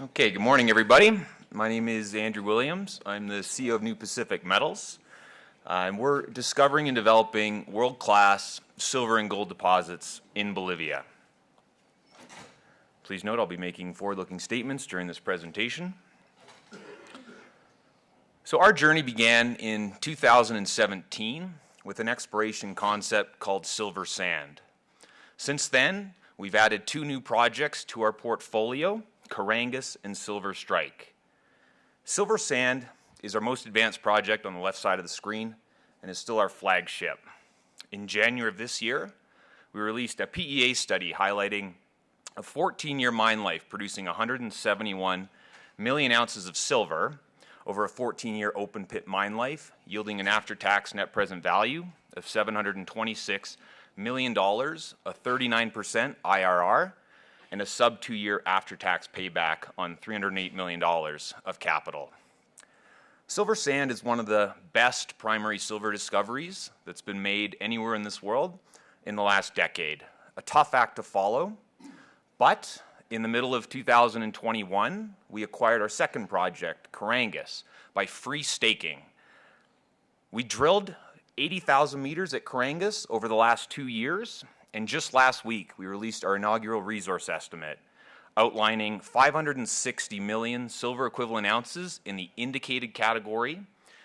Okay, good morning, everybody. My name is Andrew Williams. I'm the CEO of New Pacific Metals, and we're discovering and developing world-class silver and gold deposits in Bolivia. Please note I'll be making forward-looking statements during this presentation. So our journey began in 2017 with an exploration concept called silver sand. Since then, we've added two new projects to our portfolio, Carangas and Silver Strike. Silver sand is our most advanced project on the left side of the screen and is still our flagship. In January of this year, we released a PEA study highlighting a 14-year mine life producing 171 million ounces of silver over a 14-year open pit mine life, yielding an after-tax net present value of $726 million, a 39% IRR, and a sub-2-year after-tax payback on $308 million of capital. Silver sand is one of the best primary silver discoveries that's been made anywhere in this world in the last decade. A tough act to follow, but in the middle of 2021, we acquired our second project, Carangas, by free staking. We drilled 80,000 meters at Carangas over the last 2 years, and just last week, we released our inaugural resource estimate, outlining 560 million silver equivalent ounces in the indicated category,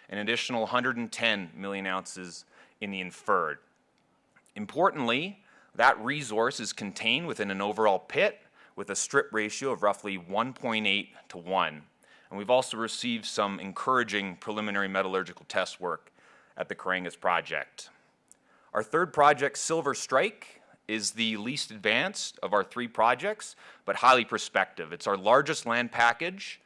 an additional 110 million ounces in the inferred. Importantly, that resource is contained within an overall pit with a strip ratio of roughly 1.8 to 1. And we've also received some encouraging preliminary metallurgical test work at the Carangas project. Our third project, Silver Strike, is the least advanced of our three projects, but highly prospective. It's our largest land package,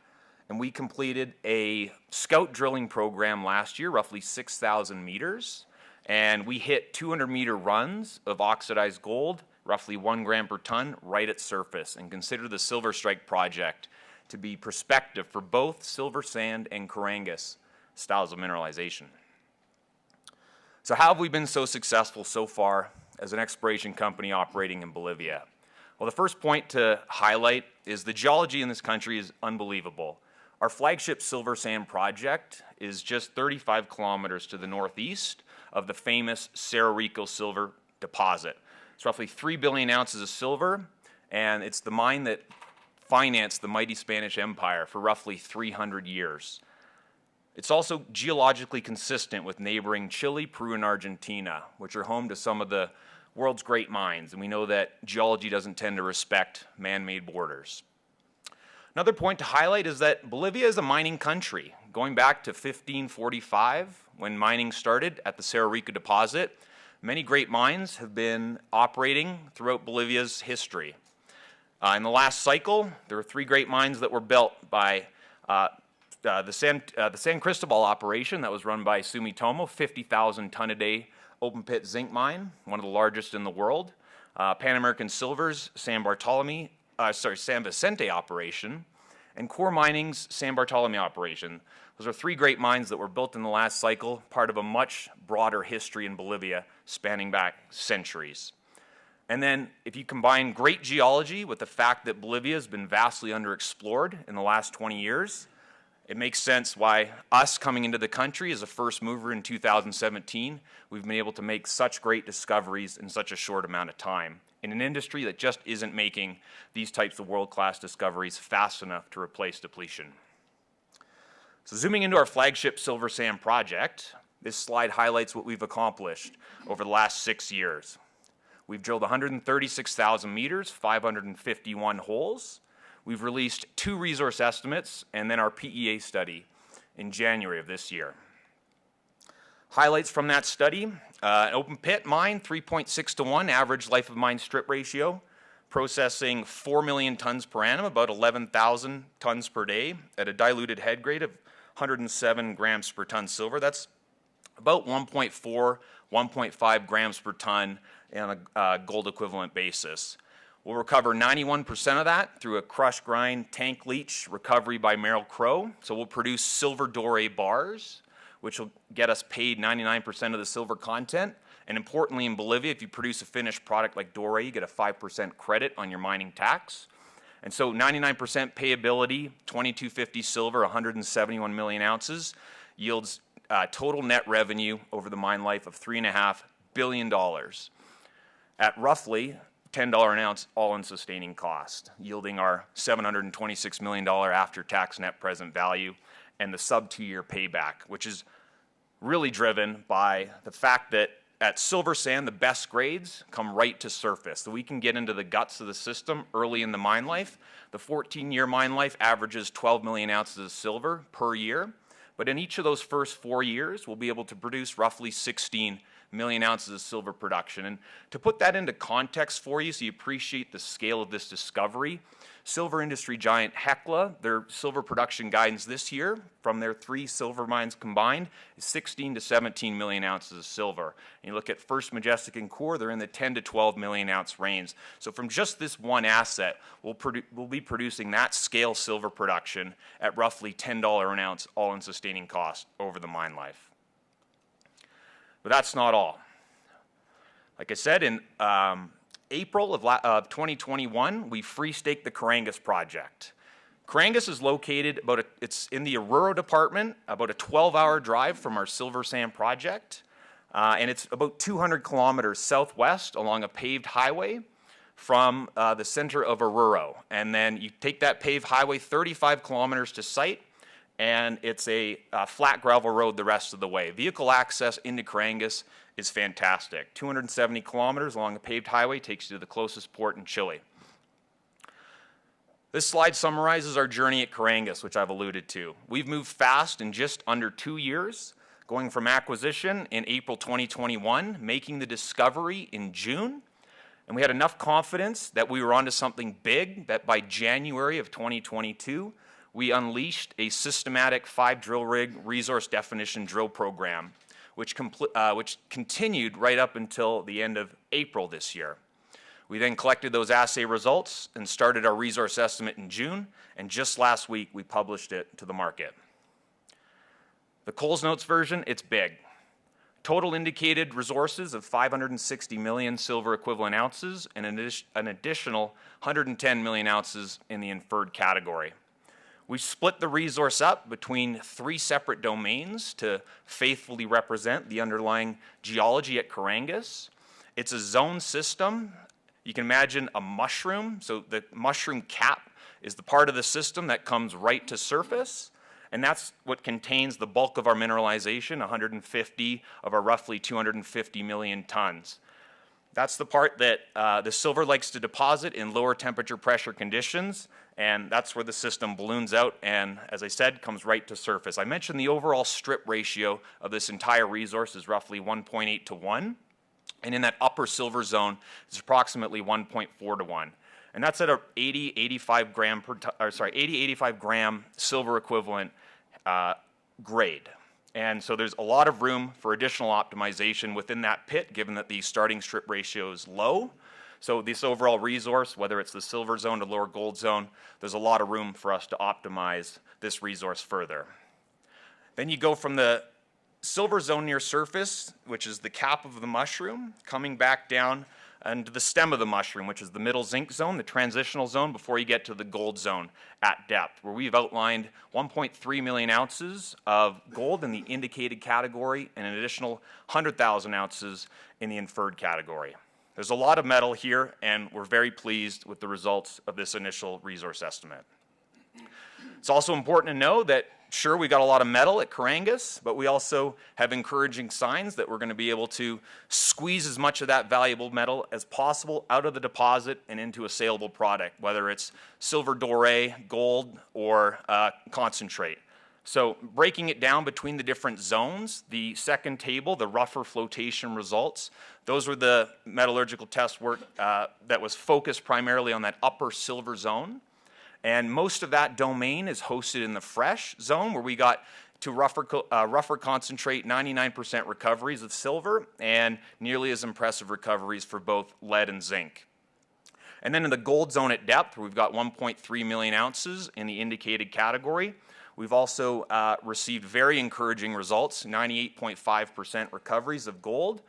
and we completed a scout drilling program last year, roughly 6,000 meters, and we hit 200-meter runs of oxidized gold, roughly 1 gram per ton, right at surface, and consider the Silver Strike project to be prospective for both silver sand and Carangas styles of mineralization. So how have we been so successful so far as an exploration company operating in Bolivia? Well, the first point to highlight is the geology in this country is unbelievable. Our flagship silver sand project is just 35 kilometers to the northeast of the famous Cerro Rico silver deposit. It's roughly 3 billion ounces of silver, and it's the mine that financed the mighty Spanish Empire for roughly 300 years. It's also geologically consistent with neighboring Chile, Peru, and Argentina, which are home to some of the world's great mines, and we know that geology doesn't tend to respect man-made borders. Another point to highlight is that Bolivia is a mining country. Going back to 1545, when mining started at the Cerro Rico deposit, many great mines have been operating throughout Bolivia's history. In the last cycle, there were 3 great mines that were built by the San Cristobal operation that was run by Sumitomo, 50,000 ton a day open pit zinc mine, one of the largest in the world. Pan American Silver's San Vicente operation, and Core Mining's San Bartolome operation. Those are 3 great mines that were built in the last cycle, part of a much broader history in Bolivia spanning back centuries. And then if you combine great geology with the fact that Bolivia has been vastly underexplored in the last 20 years, it makes sense why us coming into the country as a first mover in 2017, we've been able to make such great discoveries in such a short amount of time in an industry that just isn't making these types of world-class discoveries fast enough to replace depletion. So zooming into our flagship silver sand project, this slide highlights what we've accomplished over the last 6 years. We've drilled 136,000 meters, 551 holes. We've released 2 resource estimates and then our PEA study in January of this year. Highlights from that study, an open pit mine, 3.6 to 1 average life of mine strip ratio, processing 4 million tons per annum, about 11,000 tons per day at a diluted head grade of 107 grams per ton silver. That's about 1.4, 1.5 grams per ton on a gold equivalent basis. We'll recover 91% of that through a crush grind tank leach recovery by Merrill Crowe. So we'll produce silver doré bars, which will get us paid 99% of the silver content. And importantly, in Bolivia, if you produce a finished product like doré, you get a 5% credit on your mining tax. And so 99% payability, 2250 silver, 171 million ounces, yields total net revenue over the mine life of $3.5 billion at roughly $10 an ounce all-in sustaining cost, yielding our $726 million after-tax net present value and the sub-2-year payback, which is really driven by the fact that at Silver Sand, the best grades come right to surface. So we can get into the guts of the system early in the mine life. The 14-year mine life averages 12 million ounces of silver per year. But in each of those first 4 years, we'll be able to produce roughly 16 million ounces of silver production. And to put that into context for you so you appreciate the scale of this discovery, silver industry giant Hecla, their silver production guidance this year from their 3 silver mines combined is 16 to 17 million ounces of silver. And you look at First Majestic and Coeur, they're in the 10 to 12 million ounce range. So from just this one asset, we'll be producing that scale silver production at roughly $10 an ounce all-in sustaining cost over the mine life. But that's not all. Like I said, in April of 2021, we free-staked the Carangas project. Carangas is located it's in the Oruro department, about a 12-hour drive from our Silver Sand project, and it's about 200 kilometers southwest along a paved highway from the center of Oruro. And then you take that paved highway 35 kilometers to site, and it's a flat gravel road the rest of the way. Vehicle access into Carangas is fantastic. 270 kilometers along a paved highway takes you to the closest port in Chile. This slide summarizes our journey at Carangas, which I've alluded to. We've moved fast in just under 2 years, going from acquisition in April 2021, making the discovery in June, and we had enough confidence that we were onto something big that by January of 2022, we unleashed a systematic 5 drill rig resource definition drill program, which continued right up until the end of April this year. We then collected those assay results and started our resource estimate in June, and just last week we published it to the market. The Coles Notes version, it's big. Total indicated resources of 560 million silver equivalent ounces and an additional 110 million ounces in the inferred category. We split the resource up between 3 separate domains to faithfully represent the underlying geology at Carangas. It's a zone system. You can imagine a mushroom. So the mushroom cap is the part of the system that comes right to surface, and that's what contains the bulk of our mineralization, 150 of our roughly 250 million tons. That's the part that the silver likes to deposit in lower temperature pressure conditions, and that's where the system balloons out and, as I said, comes right to surface. I mentioned the overall strip ratio of this entire resource is roughly 1.8 to 1, and in that upper silver zone, it's approximately 1.4 to 1. And that's at a 85 gram silver equivalent grade. And so there's a lot of room for additional optimization within that pit, given that the starting strip ratio is low. So this overall resource, whether it's the silver zone or lower gold zone, there's a lot of room for us to optimize this resource further. Then you go from the silver zone near surface, which is the cap of the mushroom, coming back down and to the stem of the mushroom, which is the middle zinc zone, the transitional zone, before you get to the gold zone at depth, where we've outlined 1.3 million ounces of gold in the indicated category and an additional 100,000 ounces in the inferred category. There's a lot of metal here, and we're very pleased with the results of this initial resource estimate. It's also important to know that sure, we got a lot of metal at Carangas, but we also have encouraging signs that we're going to be able to squeeze as much of that valuable metal as possible out of the deposit and into a saleable product, whether it's silver doré, gold, or concentrate. So breaking it down between the different zones, the second table, the rougher flotation results, those were the metallurgical test work that was focused primarily on that upper silver zone. And most of that domain is hosted in the fresh zone, where we got to rougher concentrate, 99% recoveries of silver, and nearly as impressive recoveries for both lead and zinc. And then in the gold zone at depth, we've got 1.3 million ounces in the indicated category. We've also received very encouraging results, 98.5% recoveries of gold,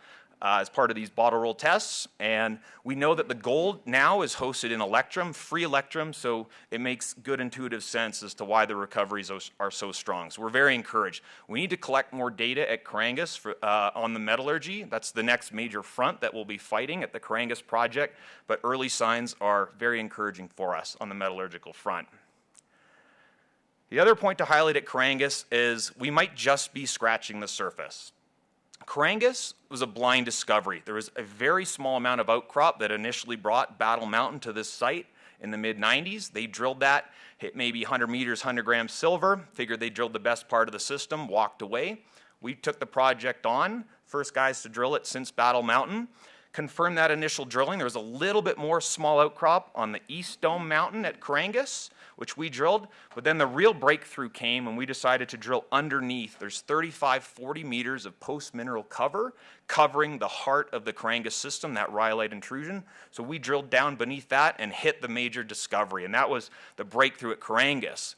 as part of these bottle roll tests. And we know that the gold now is hosted in electrum, free electrum, so it makes good intuitive sense as to why the recoveries are so strong. So we're very encouraged. We need to collect more data at Corangus on the metallurgy. That's the next major front that we'll be fighting at the Corangus project, but early signs are very encouraging for us on the metallurgical front. The other point to highlight at Corangus is we might just be scratching the surface. Corangus was a blind discovery. There was a very small amount of outcrop that initially brought Battle Mountain to this site in the mid-90s. They drilled that, hit maybe 100 meters, 100 grams silver, figured they drilled the best part of the system, walked away. We took the project on, first guys to drill it since Battle Mountain. Confirmed that initial drilling. There was a little bit more small outcrop on the East Dome Mountain at Corangus, which we drilled, but then the real breakthrough came when we decided to drill underneath. There's 35, 40 meters of post-mineral cover covering the heart of the Corangus system, that rhyolite intrusion. So we drilled down beneath that and hit the major discovery, and that was the breakthrough at Corangus.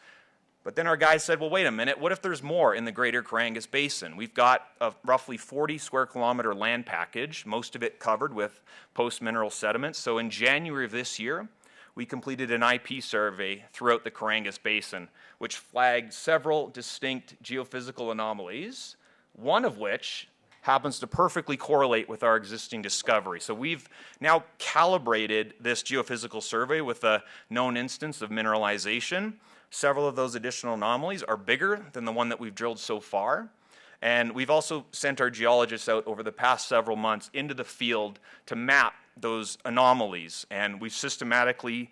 But then our guys said, well, wait a minute, what if there's more in the greater Corangus Basin? We've got a roughly 40 square kilometer land package, most of it covered with post-mineral sediments. So in January of this year, we completed an IP survey throughout the Corangus Basin, which flagged several distinct geophysical anomalies, one of which happens to perfectly correlate with our existing discovery. So we've now calibrated this geophysical survey with a known instance of mineralization. Several of those additional anomalies are bigger than the one that we've drilled so far. And we've also sent our geologists out over the past several months into the field to map those anomalies. And we've systematically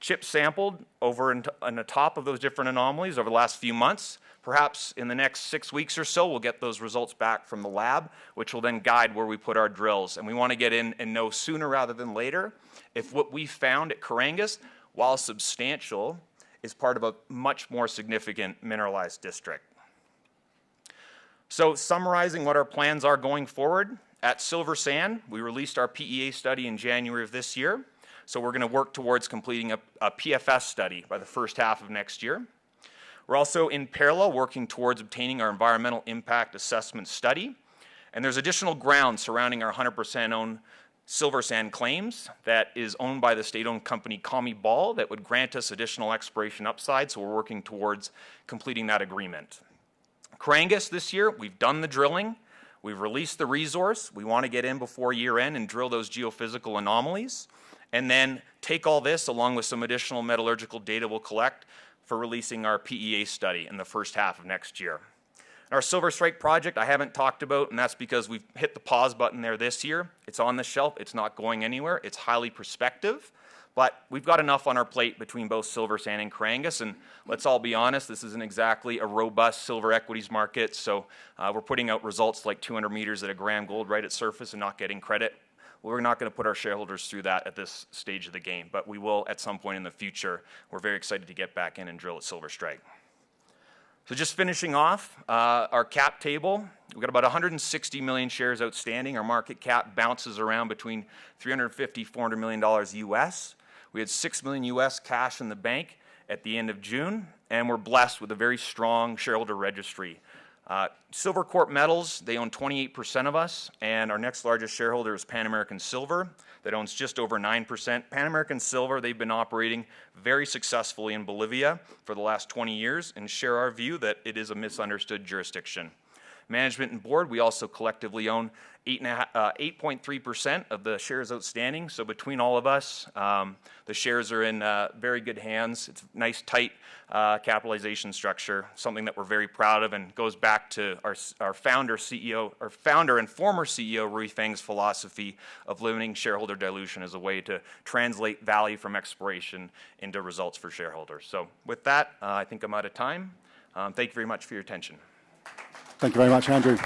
chip sampled over on the top of those different anomalies over the last few months. Perhaps in the next 6 weeks or so, we'll get those results back from the lab, which will then guide where we put our drills. And we want to get in and know sooner rather than later if what we found at Corangus, while substantial, is part of a much more significant mineralized district. So summarizing what our plans are going forward, at Silver Sand, we released our PEA study in January of this year. So we're going to work towards completing a PFS study by the first half of next year. We're also in parallel working towards obtaining our environmental impact assessment study. And there's additional ground surrounding our 100% owned Silver Sand claims that is owned by the state-owned company Commie Ball that would grant us additional exploration upside, so we're working towards completing that agreement. Corangus this year, we've done the drilling, we've released the resource, we want to get in before year end and drill those geophysical anomalies, and then take all this along with some additional metallurgical data we'll collect for releasing our PEA study in the first half of next year. Our Silver Strike project I haven't talked about, and that's because we've hit the pause button there this year. It's on the shelf, it's not going anywhere, it's highly prospective, but we've got enough on our plate between both Silver Sand and Corangus, and let's all be honest, this isn't exactly a robust silver equities market, so we're putting out results like 200 meters at a gram gold right at surface and not getting credit. We're not going to put our shareholders through that at this stage of the game, but we will at some point in the future. We're very excited to get back in and drill at Silver Strike. So just finishing off, our cap table, we've got about 160 million shares outstanding. Our market cap bounces around between $350, $400 million US. We had $6 million US cash in the bank at the end of June, and we're blessed with a very strong shareholder registry. Silvercorp Metals, they own 28% of us, and our next largest shareholder is Pan American Silver that owns just over 9%. Pan American Silver, they've been operating very successfully in Bolivia for the last 20 years and share our view that it is a misunderstood jurisdiction. Management and board, we also collectively own 8.3% of the shares outstanding. So between all of us, the shares are in very good hands. It's a nice, tight capitalization structure, something that we're very proud of, and goes back to our founder and former CEO Rui Feng's philosophy of limiting shareholder dilution as a way to translate value from exploration into results for shareholders. So with that, I think I'm out of time. Thank you very much for your attention. Thank you very much, Andrew.